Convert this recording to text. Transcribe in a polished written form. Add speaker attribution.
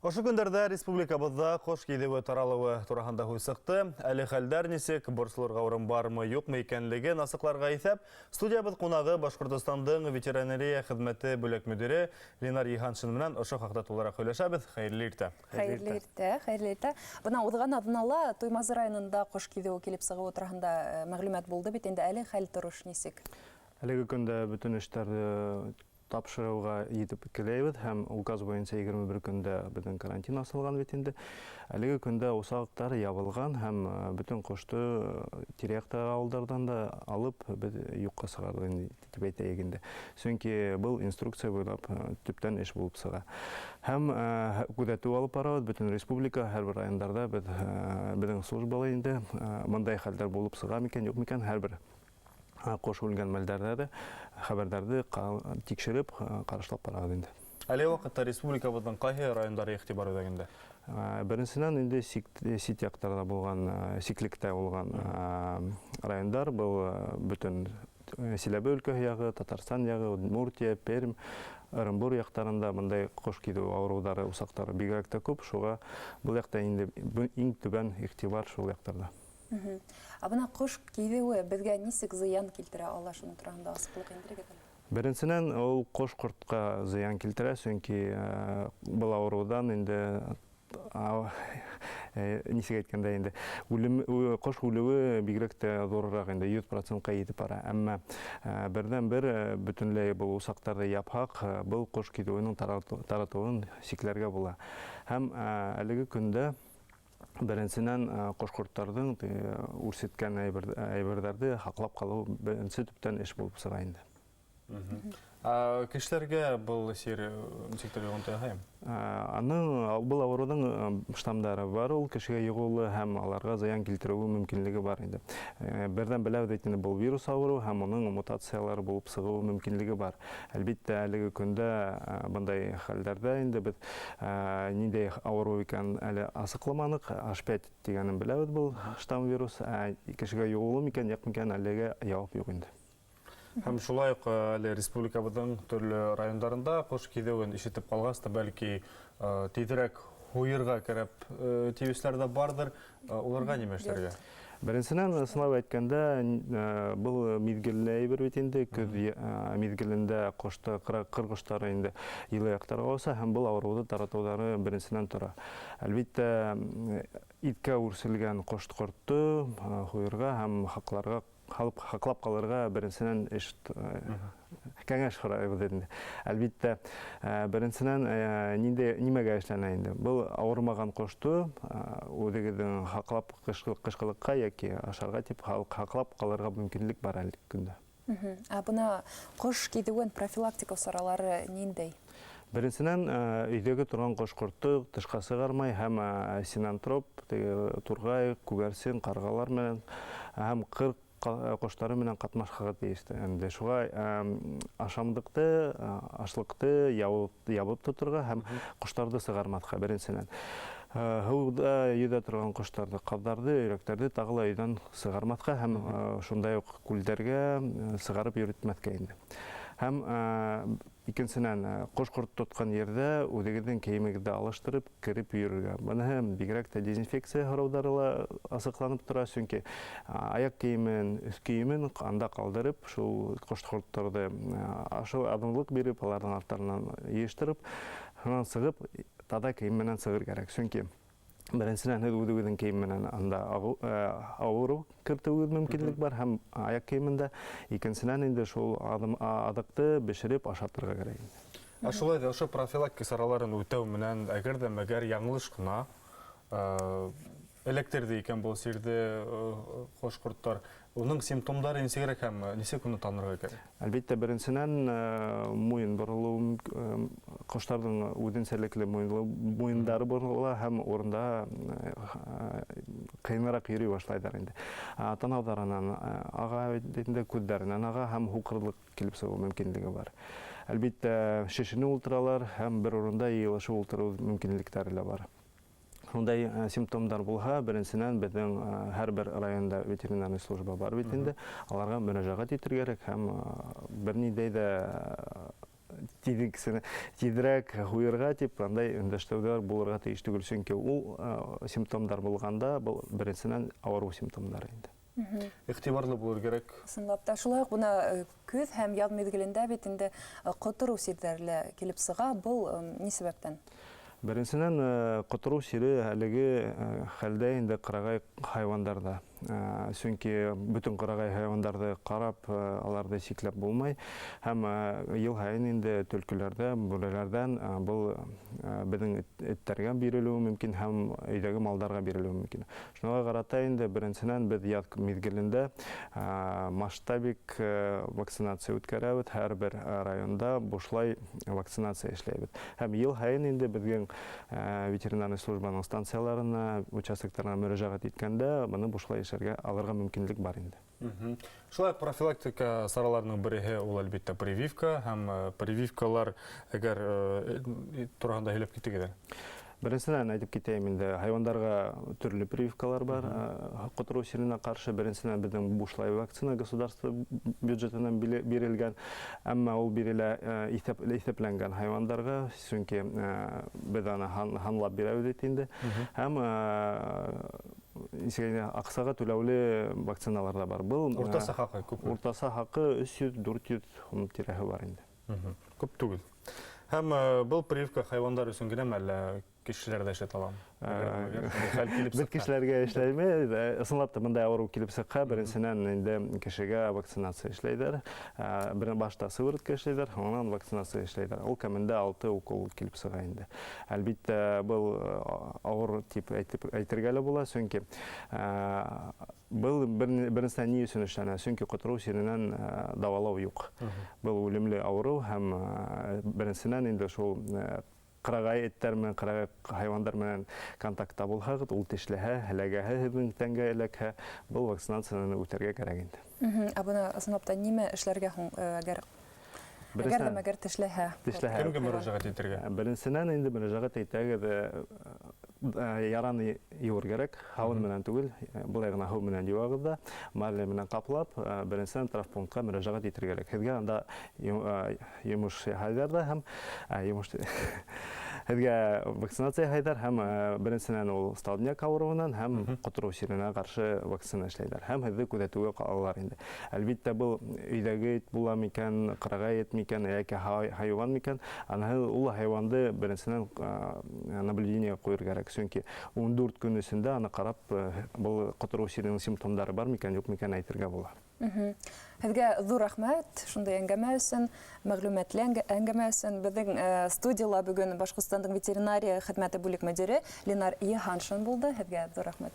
Speaker 1: Ошы күндерді республикабызда қош кейдеуі таралуы турағанда хойсықты. Әлі қалдар несек борсылырға орын бар ма, yok mu екенлігі насықларға исәп, студиябыз қонағы Башқұртстандың ветеринария қызметі бөлек мүдірі Ленар Иханшын менен ошы қақдат оларақ ойлашабыз. Хайырлы ирті.
Speaker 2: Хайырлы ирті. Бұна ұдыған адынала Туймазы районында қош кейдеуі келіп сығы отырағында мәғлумат болды бет, енді әлі қәл тұрыш несек?
Speaker 3: Әлігі күнді бүтін іштарды тапшыруға етіп келейбіз, һәм указ бойынша 21 күнде біздің карантин асылған ветінде. Әлігі күнде осағықтар ябылған, һәм бүтін қошты теректар ауылдардан да алып, біз юққа сығардың деп айтайығында. Сөнки бұл инструкция бойлап түптен іш болып сыға. Һәм күдәту алып барабыз, бүтін республика, әрбір райондарда біздің службалы енді мындай хәлдер болып сыға мекен, жоқ мекен, әрбір қош өлген мәлдерді, хабардарды текшіріп, қарышлап барады енді.
Speaker 1: Әлі уақытта республикабыздың қайы райондары ектибар өдегенде?
Speaker 3: Біріншінен енді ситияқтарда болған, сиклікте болған райондар, бұл бүтін Силәбе өлкө яғы, Татарстан яғы, Удмуртия, Пермь, Ырымбур яқтарында мындай қош кейдеу аурудары, усақтары бигрәкте көп, шуға бұл яқта енді ең түбән иқтибар шул яқтарда.
Speaker 2: Абына қош кейдеуі бізге несік зиян келтірі алашының тұрағында асықлық ендірек етілі?
Speaker 3: Біріншінен ол қош құртқа зиян келтірі, сөнки бұл аурудан енді несек айтканда енді қош өліуі бигрәкте зорырақ енді 100%-қа етіп бара. Әмма бірден бір бүтінлей бұл усақтарды япақ, бұл қош кейдеуінің таратуын сиклерге бола. Әм әлігі күнді біріншінен қошқұрттардың өрсеткен әйбірдерді хақлап қалу бірінші түптен іш болып сығайынды.
Speaker 1: Кешілерге бұл сер сектор еғынты әйім?
Speaker 3: Бұл аурудың штамдары бар, ол кешіге еғолы һәм аларға заян келтіруі мүмкінлігі бар енді. Бірден біләу дейтіні бұл вирус ауру һәм оның мутациялары болып сығуы мүмкінлігі бар. Әлбетте әлігі күнді бұндай хәлдерді енді біз нендей ауру екен әлі асықламанық, H5 дегенін біләуді бұл штам вирус, кешіге еғолы мекен, яқ мекен әліге яуып еқ енді.
Speaker 1: Һәм шулайық әлі республикабыздың түрлі райондарында қош кейдеуін ішетіп қалғасты, бәлкі тейдірек ойырға кәріп тевестері бардыр, оларға немештерге?
Speaker 3: Біріншінен сынау әйткенде бұл мезгіліне бір бетінде, күз мезгілінде қошты қырғыштары енді елі аяқтарға болса, һәм бұл ауруды таратудары біріншінен тұра. Әлбетте итке өрсілген қошты құртты, ойырға һәм хақларға хақлап қаларға біріншінен кәңеш құрайғы дедінде. Әлбетте біріншінен немеге әшләнәйінді. Бұл ауырмаған қошты өдегідің хақлап қышқылыққа, яки ашарға теп хақлап қаларға мүмкінлік бар әлік күнді.
Speaker 2: Бұна қош кейдеуін профилактика саралары нендей?
Speaker 3: Біріншінен үйдегі тұрған қошқұртты тышқа сығармай, һәм синантроп, тұрғай, күгәрсен, қарғалар менен, һәм қырқ қоштары менен қатмашқаға дейісті. Шуға ашамдықты, ашлықты ябып тұтырға, һәм қоштарды сығарматқа біріншінен. Хауда үйде тұрған қоштарды, қабдарды, үйректерді тағыла үйден сығарматқа, һәм шундай күлдерге сығарып үйретмәтке енді. Һәм икенсінен қош құрт тұтқан ерді өдегіден кеймегді алыштырып, кіріп үйірге. Бұны һәм бигрәкті дезинфекция қараударыла асықланып тұра, сөнке аяқ кеймен, үст кеймен анда қалдырып, шул қош құрттарды ашыл адымлық беріп, алардың арттарынан ештіріп, сығып, тада кейменен сығыр керек. Сөнке біріншінен өдігідің кейменен анда ауыру кіртуі мүмкінлік бар, һәм аяқ кеймінде, екіншінен енді шул адықты бешіріп ашаттырға керек.
Speaker 1: Ашылайды, ошы профилактика сараларын өтеу менен әгерді мәгер яңылыш қына электерді екен бұл серді қош құрттар. Оның симптомдары несегерек һәм несе күні танырға керек?
Speaker 3: Әлбетте біріншінен мойын бұрылу, қоштардың өденсәліклі мойындары бұрылу һәм орында қиынырақ үйрей башлайдар енді. Танаударынан аға әдетінде көддерінен аға һәм хуқырлық келіп сығу мүмкінлігі бар. Әлбетте шешіні ұлтыралар һәм бір орында еліші ұлтыру мүмкінліктері бар. Ондай симптомдар болға, біріншінен біздің әр бір районда ветеринарный служба бар бетінде, аларға мүрәжағат етір керек, һәм бір недейді тидирәк хуйырга тип андай өндәштәүләр булырга тиеш түгел, чөнки ул симптомдар булганда был беренчедән авыру симптомнары инде.
Speaker 1: Игътибарлы булыр кирәк.
Speaker 2: Ысынлап та шулай ук буна көз һәм яз мезгелендә бит инде котыру сирләре килеп сыга. Бул ни сәбәптән?
Speaker 3: Беренчедән котыру сире әлеге хәлдә инде кырагай хайвандарда. Чөнки бөтен кырагай хайвандарды карап, аларды сикләп булмай. Һәм ел һайын инде төлкеләрдә, бүреләрдән бул безнең эттәргә бирелүе мөмкин һәм өйдәге малдарга бирелүе мөмкин. Шуңа карата инде беренчедән без яз мезгелендә масштабик вакцинация үткәрәбез, һәрбер районда бушлай вакцинация эшләйбез. Һәм ел һайын инде безнең ветеринарный службаның станцияларына, участокларына мөрәҗәгать иткәндә, моны бушлай эшләргә алырга мөмкинлек бар инде.
Speaker 1: Шулай профилактика сараларының береһе ул әлбәттә прививка һәм прививкалар әгәр турында һөйләп китегез.
Speaker 3: Беренчедән әйтеп китәм инде, хайвандарга төрле прививкалар бар. Котыру сиренә каршы беренчедән безнең бушлай вакцина государство бюджетыннан бирелгән, әмма ул бирелә исәпләнгән хайвандарга, чөнки без аны һанлап бирәбез инде. Һәм аксага түләүле вакциналар да бар. Бул
Speaker 1: Уртасы хакы күп.
Speaker 3: Уртасы хакы 300-400 сум тирәһе бар инде.
Speaker 1: Күп түгел. Һәм был прививка хайвандар өчен генәме әллә кешеләр дә эшләтә аламы?
Speaker 3: Бит кешеләргә эшләйме? Ысынлап та мондай авыру килеп сыкка, беренчедән инде кешегә вакцинация эшләйдәр. Берен башта сыворотка эшләйдәр, аннан вакцинация эшләйдәр. Ул кемендә 6 укол килеп сыга инде. Әлбәттә бу авыр тип әйтергә була, чөнки был беренчедән ни өчен эшләнә? Чөнки котыру сиреннән давалау юк. Был үлемле авыру һәм беренчедән инде шул кырагай эттәр менән, кырагай хайвандар менән контактта булһагыз, ул тешләһә, һәләгәһе һезнең тәнгә эләкһә, бу вакцинацияны үтәргә кирәк инде.
Speaker 2: Абына ысынлап та нимә эшләргә һуң әгәр тешләһә?
Speaker 1: Кемгә мөрәҗәгать итәргә?
Speaker 3: Беренчедән инде мөрәҗәгать итәгез, яраны юыр кирәк, һавын менән түгел, булай гына һау менән юагыз да, малле менән каплап, беренчедән травмпунктка мөрәҗәгать итәргә кирәк. Һезгә анда йомыш хайдар һәм йомыш һезгә вакцинация хайдар һәм беренчедән ул столбняк авыруыннан һәм котыру сиренә каршы вакцина эшләйдәр. Һәм һезне күзәтүгә калалар инде. Әлбәттә бу өйдәге эт була микән, кырагай эт микән, яки хайван микән, аны ул хайванды беренчедән наблюдение куйырга кирәк. Чөнки 14 көн эчендә аны карап, бу котыру сиренең симптомдары бар микән, юк микән әйтергә була.
Speaker 2: Һезгә зур рәхмәт шундай әңгәмә өчен, мәгълүматлы әңгәмә өчен. Безнең студияла бүген Башкортстандың ветеринария хезмәте бүлек мөдире Ленар Йоханшин булды. Һезгә зур рәхмәт.